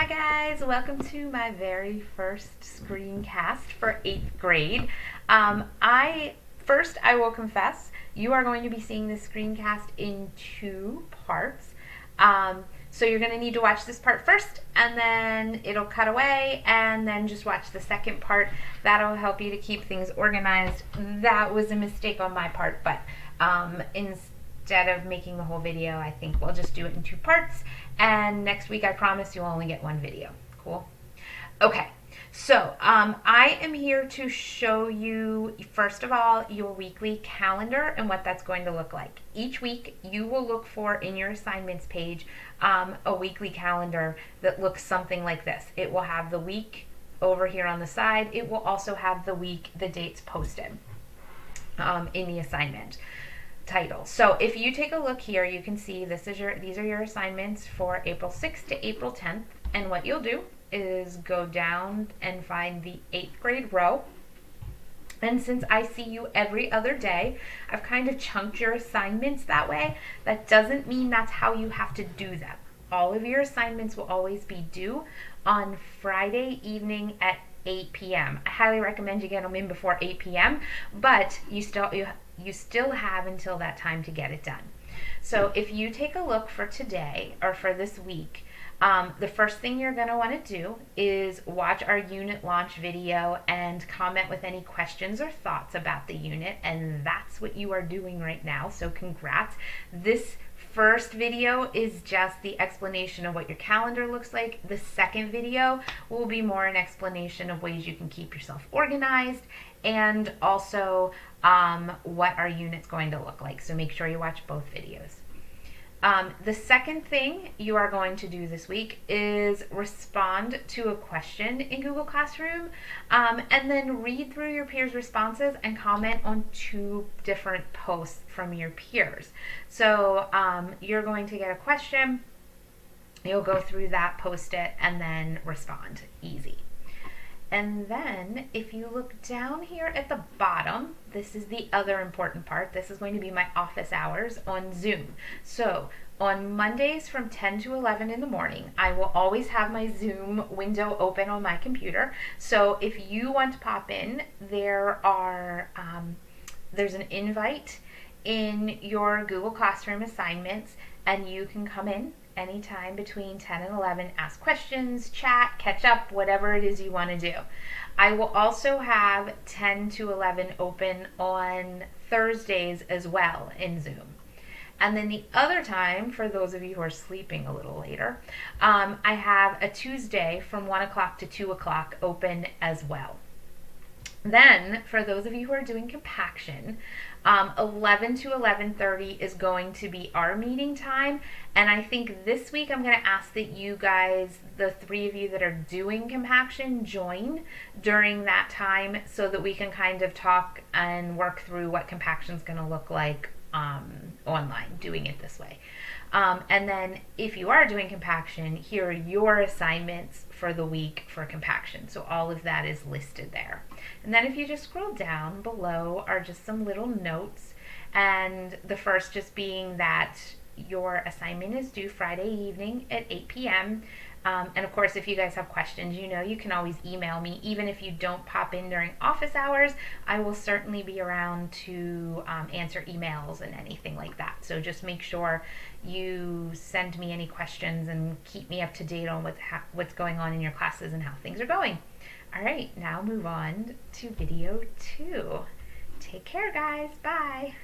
Hi guys, welcome to my very first screencast for 8th grade. I will confess, you are going to be seeing this screencast in two parts. So you're going to need to watch this part first, and then it'll cut away, and then just watch the second part. That'll help you to keep things organized. That was a mistake on my part, but instead of making the whole video, I think we'll just do it in two parts. And next week, I promise you'll only get one video. Cool? Okay. So I am here to show you, first of all, your weekly calendar and what that's going to look like. Each week, you will look for, in your assignments page, a weekly calendar that looks something like this. It will have the week over here on the side. It will also have the week, the dates posted in the assignment title. So if you take a look here, you can see these are your assignments for April 6th to April 10th. And what you'll do is go down and find the 8th grade row. And since I see you every other day, I've kind of chunked your assignments that way. That doesn't mean that's how you have to do them. All of your assignments will always be due on Friday evening at 8 p.m. I highly recommend you get them in before 8 p.m., but you still have until that time to get it done. So if you take a look for today or for this week, the first thing you're going to want to do is watch our unit launch video and comment with any questions or thoughts about the unit, and that's what you are doing right now, so congrats. This first video is just the explanation of what your calendar looks like. The second video will be more an explanation of ways you can keep yourself organized and also what our unit's going to look like. So make sure you watch both videos. The second thing you are going to do this week is respond to a question in Google Classroom and then read through your peers' responses and comment on two different posts from your peers. So you're going to get a question, you'll go through that, post it, and then respond. Easy. And then if you look down here at the bottom, this is the other important part. This is going to be my office hours on Zoom. So on Mondays from 10 to 11 in the morning, I will always have my Zoom window open on my computer. So if you want to pop in, there's an invite in your Google Classroom assignments, and you can come in anytime between 10 and 11, ask questions, chat, catch up, whatever it is you want to do. I will also have 10 to 11 open on Thursdays as well in Zoom. And then the other time, for those of you who are sleeping a little later, I have a Tuesday from 1 o'clock to 2 o'clock open as well. Then, for those of you who are doing compaction, 11 to 11:30 is going to be our meeting time, and I think this week I'm going to ask that you guys, the three of you that are doing compaction, join during that time so that we can kind of talk and work through what compaction is going to look like online, doing it this way. And then if you are doing compaction, here are your assignments for the week for compaction. So all of that is listed there. And then if you just scroll down below are just some little notes, and the first just being that your assignment is due Friday evening at 8 p.m. And of course, if you guys have questions, you can always email me. Even if you don't pop in during office hours, I will certainly be around to answer emails and anything like that. So just make sure you send me any questions and keep me up to date on what's going on in your classes and how things are going. All right, now move on to video 2. Take care, guys. Bye.